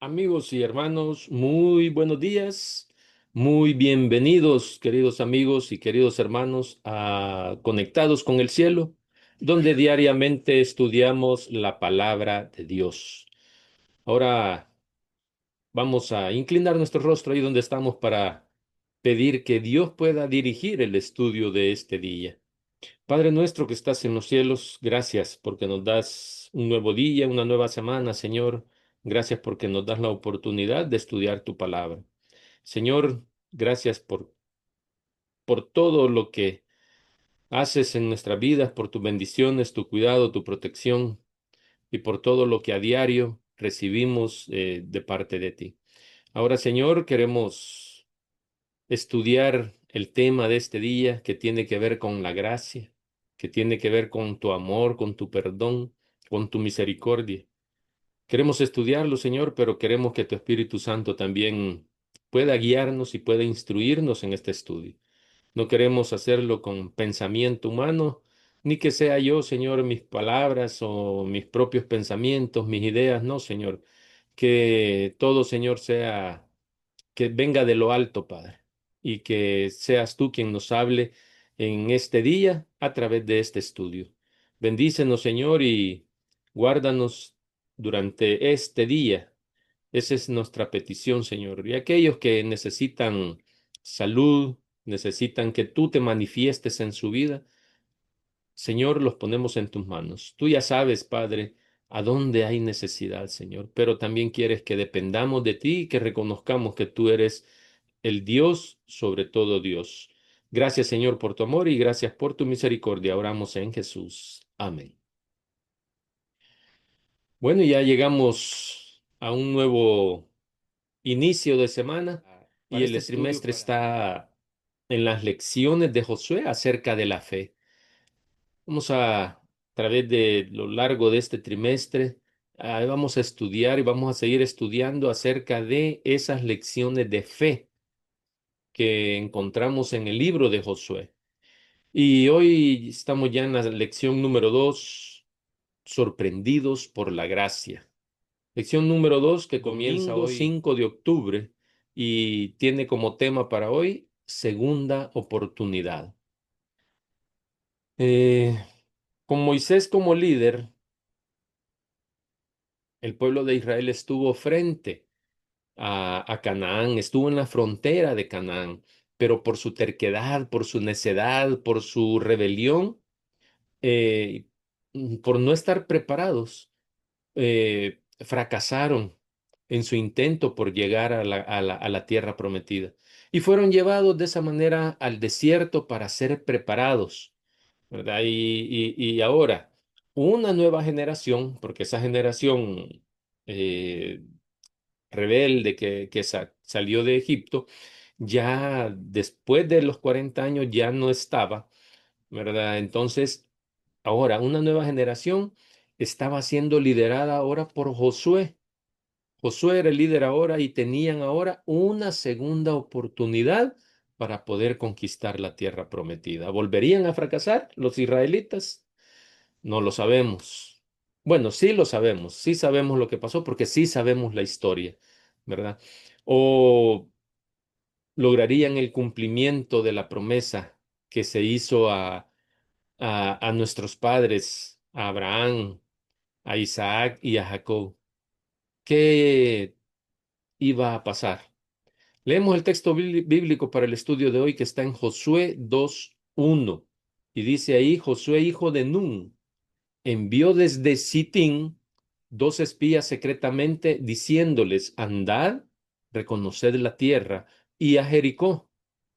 Amigos y hermanos, muy buenos días, muy bienvenidos, queridos amigos y queridos hermanos, a Conectados con el Cielo, donde diariamente estudiamos la palabra de Dios. Ahora vamos a inclinar nuestro rostro ahí donde estamos para pedir que Dios pueda dirigir el estudio de este día. Padre nuestro que estás en los cielos, gracias porque nos das un nuevo día, una nueva semana, Señor. Gracias porque nos das la oportunidad de estudiar tu palabra. Señor, gracias por todo lo que haces en nuestras vidas, por tus bendiciones, tu cuidado, tu protección y por todo lo que a diario recibimos de parte de ti. Ahora, Señor, queremos estudiar el tema de este día que tiene que ver con la gracia, que tiene que ver con tu amor, con tu perdón, con tu misericordia. Queremos estudiarlo, Señor, pero queremos que tu Espíritu Santo también pueda guiarnos y pueda instruirnos en este estudio. No queremos hacerlo con pensamiento humano, ni que sea yo, Señor, mis palabras o mis propios pensamientos, mis ideas, no, Señor. Que todo, Señor, sea que venga de lo alto, Padre, y que seas tú quien nos hable en este día a través de este estudio. Bendícenos, Señor, y guárdanos durante este día. Esa es nuestra petición, Señor. Y aquellos que necesitan salud, necesitan que tú te manifiestes en su vida, Señor, los ponemos en tus manos. Tú ya sabes, Padre, a dónde hay necesidad, Señor, pero también quieres que dependamos de ti y que reconozcamos que tú eres el Dios sobre todo Dios. Gracias, Señor, por tu amor y gracias por tu misericordia. Oramos en Jesús. Amén. Bueno, ya llegamos a un nuevo inicio de semana y Para este el estudio, trimestre para... está en las lecciones de Josué acerca de la fe. Vamos a través de lo largo de este trimestre, vamos a estudiar y vamos a seguir estudiando acerca de esas lecciones de fe que encontramos en el libro de Josué. Y hoy estamos ya en la lección número 2, sorprendidos por la gracia. Lección número 2 que comienza Domingo hoy, 5 de octubre, y tiene como tema para hoy segunda oportunidad. Eh, con Moisés como líder, el pueblo de Israel estuvo frente a Canaán, estuvo en la frontera de Canaán, pero por su terquedad, por su necedad, por su rebelión, eh, por no estar preparados, fracasaron en su intento por llegar a la tierra prometida. Y fueron llevados de esa manera al desierto para ser preparados, ¿verdad? Y ahora, una nueva generación, porque esa generación eh, rebelde que salió de Egipto, ya después de los 40 años ya no estaba, ¿verdad? Entonces, ahora una nueva generación estaba siendo liderada ahora por Josué. Josué era el líder ahora y tenían ahora una segunda oportunidad para poder conquistar la tierra prometida. ¿Volverían a fracasar los israelitas? No lo sabemos. Bueno, sí lo sabemos, sí sabemos lo que pasó porque sí sabemos la historia, ¿verdad? O lograrían el cumplimiento de la promesa que se hizo a nuestros padres, a Abraham, a Isaac y a Jacob. ¿Qué iba a pasar? Leemos el texto bíblico para el estudio de hoy que está en Josué 2:1 y dice ahí, Josué hijo de Nun envió desde Sitín dos espías secretamente diciéndoles, andad, reconoced la tierra y a Jericó.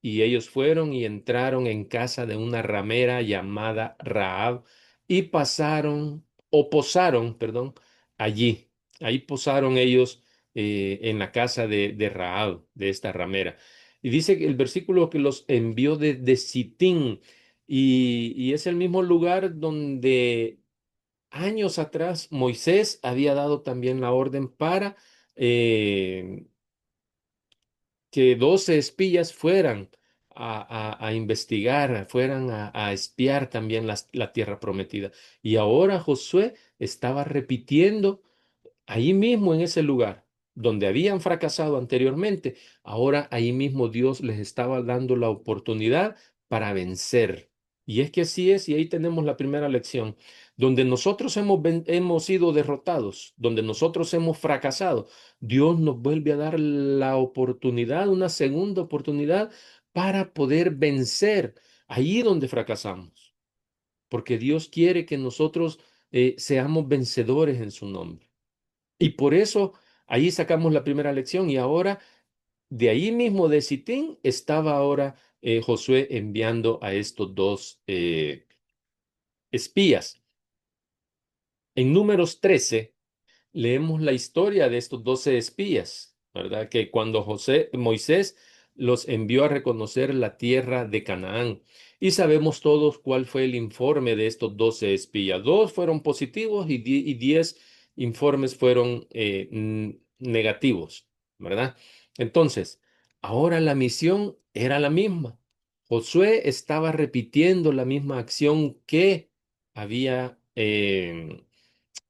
Y ellos fueron y entraron en casa de una ramera llamada Rahab y posaron, perdón, allí. Ahí posaron ellos en la casa de Rahab, de esta ramera. Y dice que el versículo que los envió de Sitín, y es el mismo lugar donde años atrás Moisés había dado también la orden para eh, que 12 espías fueran a investigar, fueran a espiar también la tierra prometida. Y ahora Josué estaba repitiendo ahí mismo en ese lugar. donde habían fracasado anteriormente, ahora ahí mismo Dios les estaba dando la oportunidad para vencer. Y es que así es, y ahí tenemos la primera lección. Donde nosotros hemos sido derrotados, donde nosotros hemos fracasado, Dios nos vuelve a dar la oportunidad, una segunda oportunidad para poder vencer ahí donde fracasamos. Porque Dios quiere que nosotros seamos vencedores en su nombre. Y por eso ahí sacamos la primera lección y ahora de ahí mismo de Sitín estaba ahora Josué enviando a estos dos espías. En Números 13 leemos la historia de estos 12 espías, ¿verdad? Que cuando Moisés los envió a reconocer la tierra de Canaán. Y sabemos todos cuál fue el informe de estos 12 espías. Dos fueron positivos y 10 informes fueron negativos, ¿verdad? Entonces, ahora la misión era la misma. Josué estaba repitiendo la misma acción que había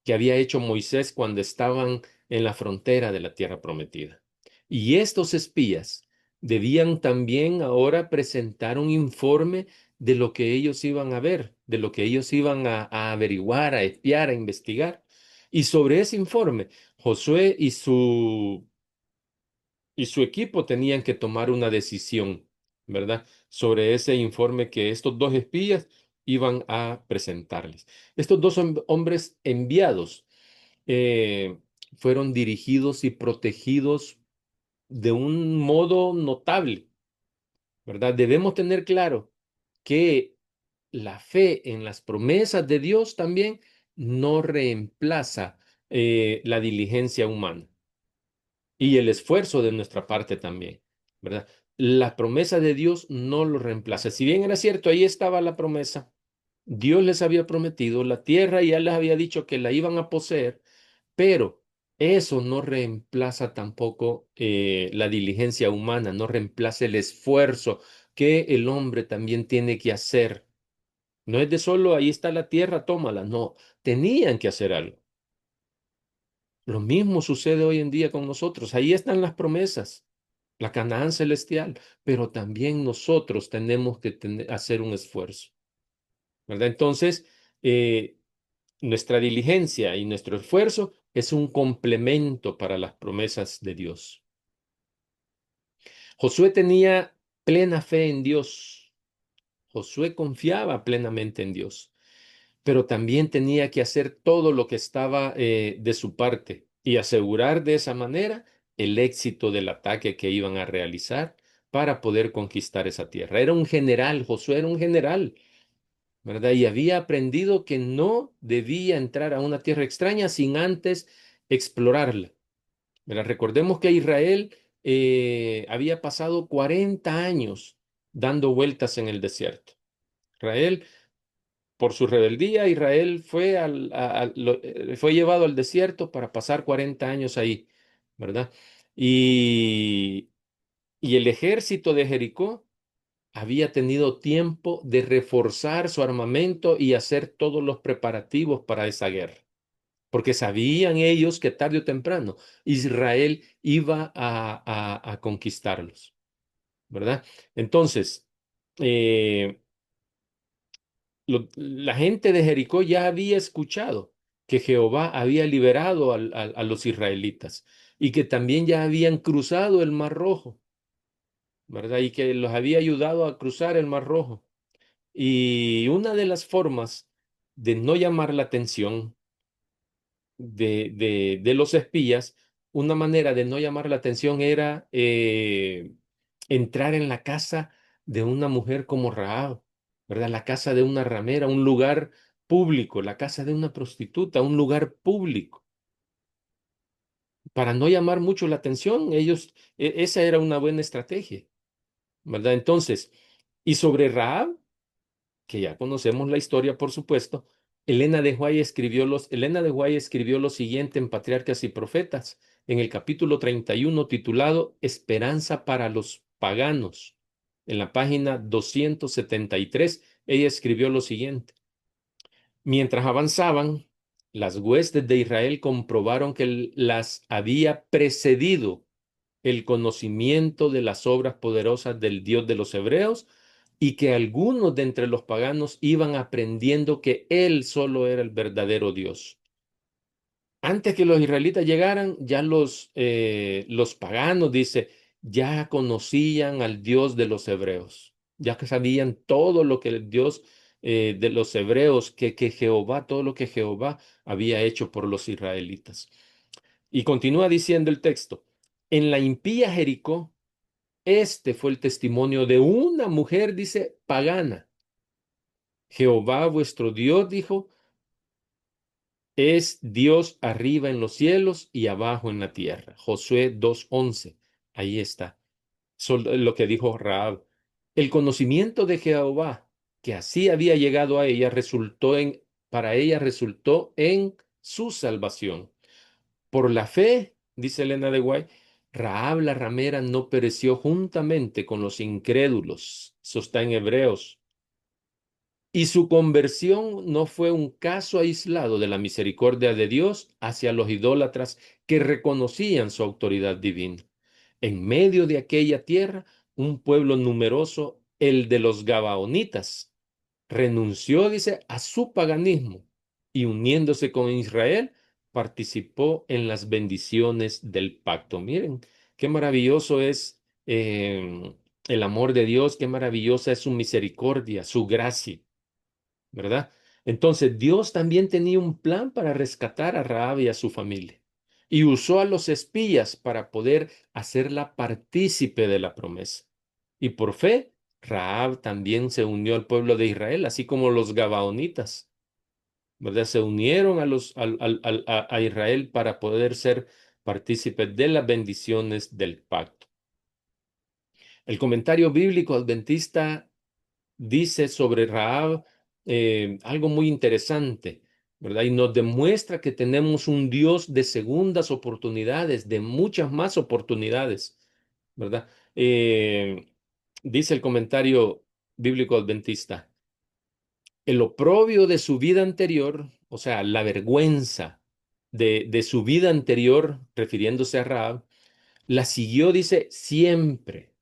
hecho Moisés cuando estaban en la frontera de la tierra prometida. Y estos espías debían también ahora presentar un informe de lo que ellos iban a ver, de lo que ellos iban a averiguar, a espiar, a investigar. Y sobre ese informe, Josué y su equipo tenían que tomar una decisión, ¿verdad? Sobre ese informe que estos dos espías iban a presentarles. Estos dos hombres enviados eh, fueron dirigidos y protegidos de un modo notable, ¿verdad? Debemos tener claro que la fe en las promesas de Dios también no reemplaza la diligencia humana y el esfuerzo de nuestra parte también, ¿verdad? La promesa de Dios no lo reemplaza. Si bien era cierto, ahí estaba la promesa, Dios les había prometido la tierra y ya les había dicho que la iban a poseer, pero eso no reemplaza tampoco la diligencia humana, no reemplaza el esfuerzo que el hombre también tiene que hacer. No es de solo ahí está la tierra, tómala, no, tenían que hacer algo. Lo mismo sucede hoy en día con nosotros. Ahí están las promesas, la Canaán celestial, pero también nosotros tenemos que hacer un esfuerzo, ¿verdad? Entonces, eh, nuestra diligencia y nuestro esfuerzo es un complemento para las promesas de Dios. Josué tenía plena fe en Dios. Josué confiaba plenamente en Dios, pero también tenía que hacer todo lo que estaba de su parte y asegurar de esa manera el éxito del ataque que iban a realizar para poder conquistar esa tierra. Era un general, Josué era un general, ¿verdad? Y había aprendido que no debía entrar a una tierra extraña sin antes explorarla. ¿Verdad? Recordemos que Israel había pasado 40 años dando vueltas en el desierto. Israel, por su rebeldía, Israel fue llevado al desierto para pasar 40 años ahí, ¿verdad? Y, y el ejército de Jericó había tenido tiempo de reforzar su armamento y hacer todos los preparativos para esa guerra, porque sabían ellos que tarde o temprano Israel iba a conquistarlos, ¿verdad? Entonces, eh, la gente de Jericó ya había escuchado que Jehová había liberado a los israelitas y que también ya habían cruzado el Mar Rojo, ¿verdad? Y que los había ayudado a cruzar el Mar Rojo. Y una de las formas de no llamar la atención de los espías, una manera de no llamar la atención era entrar en la casa de una mujer como Rahab, ¿verdad? La casa de una ramera, un lugar público, la casa de una prostituta, un lugar público. Para no llamar mucho la atención, esa era una buena estrategia, ¿verdad? Entonces, y sobre Rahab, que ya conocemos la historia, por supuesto, Elena de Guay escribió lo siguiente en Patriarcas y Profetas, en el capítulo 31, titulado Esperanza para los paganos. En la página 273, ella escribió lo siguiente. Mientras avanzaban, las huestes de Israel comprobaron que las había precedido el conocimiento de las obras poderosas del Dios de los hebreos y que algunos de entre los paganos iban aprendiendo que Él solo era el verdadero Dios. Antes que los israelitas llegaran, ya los paganos, dice, ya conocían al Dios de los hebreos, ya que sabían todo lo que el Dios de los hebreos, que Jehová, todo lo que Jehová había hecho por los israelitas. Y continúa diciendo el texto, en la impía Jericó, este fue el testimonio de una mujer, dice, pagana. Jehová vuestro Dios, dijo, es Dios arriba en los cielos y abajo en la tierra. Josué 2:11. Ahí está. Lo que dijo Rahab. El conocimiento de Jehová, que así había llegado a ella, para ella resultó en su salvación. Por la fe, dice Elena de Guay, Rahab la ramera no pereció juntamente con los incrédulos. Eso está en Hebreos. Y su conversión no fue un caso aislado de la misericordia de Dios hacia los idólatras que reconocían su autoridad divina. En medio de aquella tierra, un pueblo numeroso, el de los Gabaonitas, renunció, dice, a su paganismo y uniéndose con Israel, participó en las bendiciones del pacto. Miren, qué maravilloso es el amor de Dios, qué maravillosa es su misericordia, su gracia. ¿Verdad? Entonces, Dios también tenía un plan para rescatar a Rahab y a su familia. Y usó a los espías para poder hacerla partícipe de la promesa. Y por fe, Rahab también se unió al pueblo de Israel, así como los Gabaonitas, ¿verdad? Se unieron a Israel para poder ser partícipes de las bendiciones del pacto. El comentario bíblico adventista dice sobre Rahab algo muy interesante, ¿verdad? Y nos demuestra que tenemos un Dios de segundas oportunidades, de muchas más oportunidades, ¿verdad? Dice el comentario bíblico adventista, el oprobio de su vida anterior, o sea, la vergüenza de su vida anterior, refiriéndose a Rahab, la siguió, dice, siempre.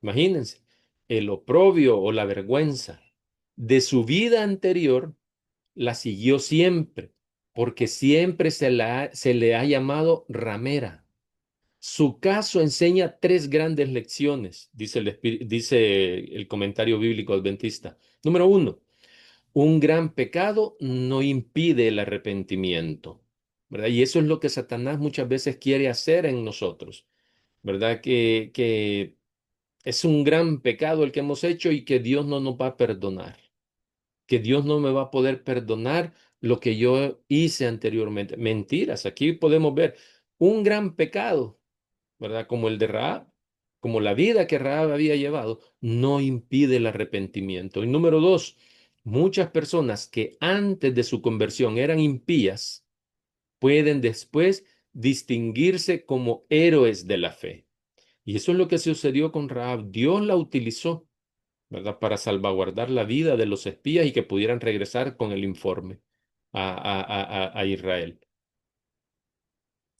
Imagínense, el oprobio o la vergüenza de su vida anterior la siguió siempre, porque siempre se le ha llamado ramera. Su caso enseña tres grandes lecciones, dice el comentario bíblico adventista. Número uno, un gran pecado no impide el arrepentimiento, ¿verdad? Y eso es lo que Satanás muchas veces quiere hacer en nosotros, ¿verdad? Que es un gran pecado el que hemos hecho y que Dios no nos va a perdonar, que Dios no me va a poder perdonar lo que yo hice anteriormente. Mentiras, aquí podemos ver un gran pecado, ¿verdad? Como el de Rahab, como la vida que Rahab había llevado, no impide el arrepentimiento. Y número dos, muchas personas que antes de su conversión eran impías, pueden después distinguirse como héroes de la fe. Y eso es lo que sucedió con Rahab. Dios la utilizó, ¿verdad? Para salvaguardar la vida de los espías y que pudieran regresar con el informe a Israel.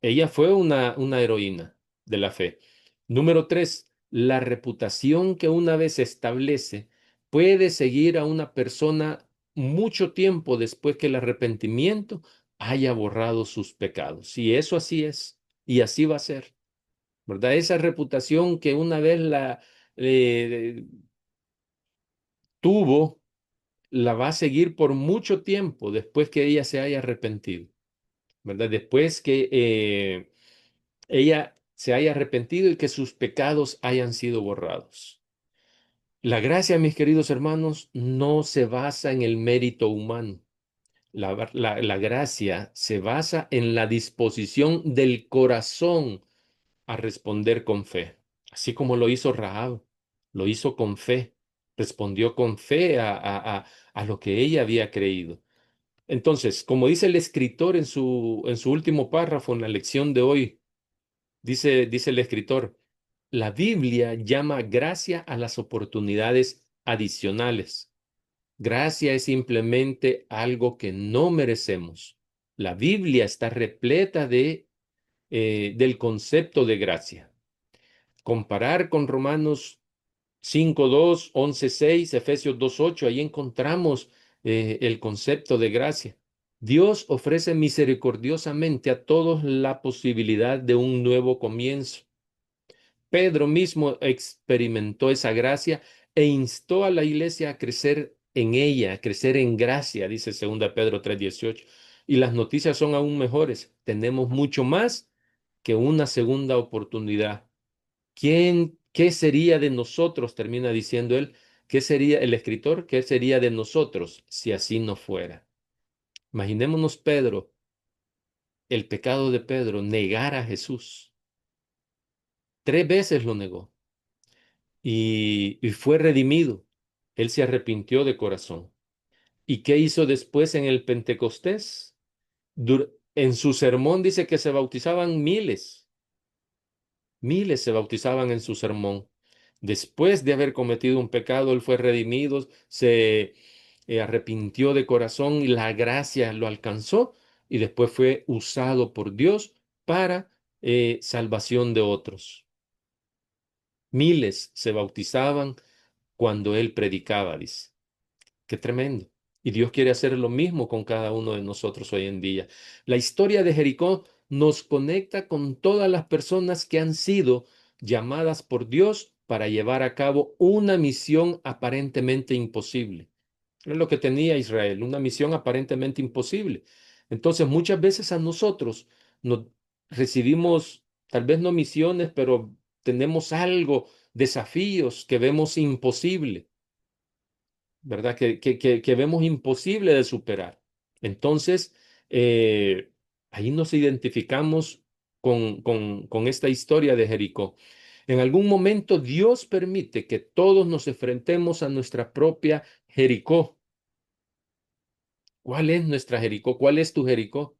Ella fue una heroína de la fe. Número tres, la reputación que una vez se establece puede seguir a una persona mucho tiempo después que el arrepentimiento haya borrado sus pecados. Y eso así es, y así va a ser. ¿Verdad? Esa reputación que una vez eh, tuvo, la va a seguir por mucho tiempo después que ella se haya arrepentido, ¿verdad? Después que ella se haya arrepentido y que sus pecados hayan sido borrados. La gracia, mis queridos hermanos, no se basa en el mérito humano. La gracia se basa en la disposición del corazón a responder con fe, así como lo hizo Rahab, lo hizo con fe, respondió con fe a lo que ella había creído. Entonces, como dice el escritor en su último párrafo en la lección de hoy, dice el escritor, la Biblia llama gracia a las oportunidades adicionales. Gracia es simplemente algo que no merecemos. La Biblia está repleta del concepto de gracia. Comparar con Romanos 5:2, 11:6, Efesios 2:8, ahí encontramos el concepto de gracia. Dios ofrece misericordiosamente a todos la posibilidad de un nuevo comienzo. Pedro mismo experimentó esa gracia e instó a la iglesia a crecer en ella, a crecer en gracia, dice 2 Pedro 3:18. Y las noticias son aún mejores. Tenemos mucho más que una segunda oportunidad. ¿Qué sería de nosotros? Termina diciendo él. ¿Qué sería el escritor? ¿Qué sería de nosotros si así no fuera? Imaginémonos Pedro, el pecado de Pedro, negar a Jesús. 3 veces lo negó y fue redimido. Él se arrepintió de corazón. ¿Y qué hizo después en el Pentecostés? En su sermón dice que se bautizaban miles. Miles se bautizaban en su sermón. Después de haber cometido un pecado, él fue redimido, se arrepintió de corazón y la gracia lo alcanzó y después fue usado por Dios para salvación de otros. Miles se bautizaban cuando él predicaba, dice. Qué tremendo. Y Dios quiere hacer lo mismo con cada uno de nosotros hoy en día. La historia de Jericó nos conecta con todas las personas que han sido llamadas por Dios para llevar a cabo una misión aparentemente imposible. Es lo que tenía Israel, una misión aparentemente imposible. Entonces, muchas veces a nosotros nos recibimos, tal vez no misiones, pero tenemos algo, desafíos que vemos imposible. ¿Verdad? Que vemos imposible de superar. Entonces, eh, ahí nos identificamos con esta historia de Jericó. En algún momento Dios permite que todos nos enfrentemos a nuestra propia Jericó. ¿Cuál es nuestra Jericó? ¿Cuál es tu Jericó?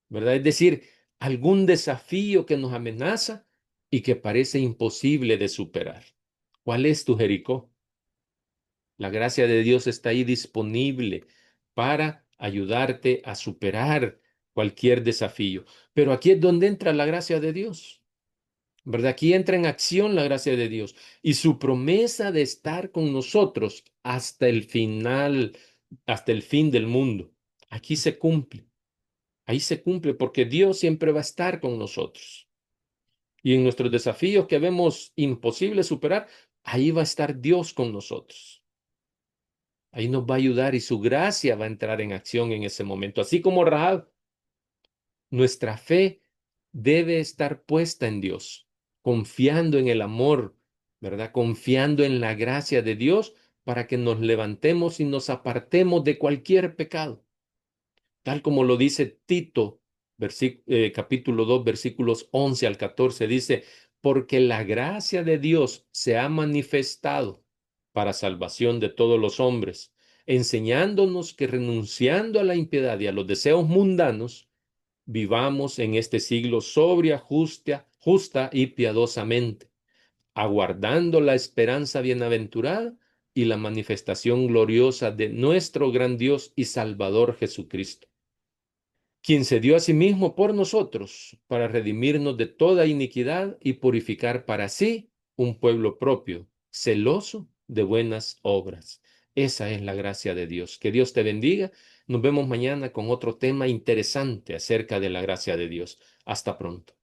¿Verdad? Es decir, algún desafío que nos amenaza y que parece imposible de superar. ¿Cuál es tu Jericó? La gracia de Dios está ahí disponible para ayudarte a superar cualquier desafío. Pero aquí es donde entra la gracia de Dios, ¿verdad? Aquí entra en acción la gracia de Dios y su promesa de estar con nosotros hasta el final, hasta el fin del mundo. Aquí se cumple. Ahí se cumple porque Dios siempre va a estar con nosotros. Y en nuestros desafíos que vemos imposible superar, ahí va a estar Dios con nosotros. Ahí nos va a ayudar y su gracia va a entrar en acción en ese momento. Así como Rahab, nuestra fe debe estar puesta en Dios, confiando en el amor, ¿verdad? Confiando en la gracia de Dios para que nos levantemos y nos apartemos de cualquier pecado. Tal como lo dice Tito, capítulo 2, versículos 11 al 14, dice, porque la gracia de Dios se ha manifestado para salvación de todos los hombres, enseñándonos que renunciando a la impiedad y a los deseos mundanos, vivamos en este siglo sobria, justa y piadosamente, aguardando la esperanza bienaventurada y la manifestación gloriosa de nuestro gran Dios y Salvador Jesucristo, quien se dio a sí mismo por nosotros para redimirnos de toda iniquidad y purificar para sí un pueblo propio, celoso de buenas obras. Esa es la gracia de Dios. Que Dios te bendiga. Nos vemos mañana con otro tema interesante acerca de la gracia de Dios. Hasta pronto.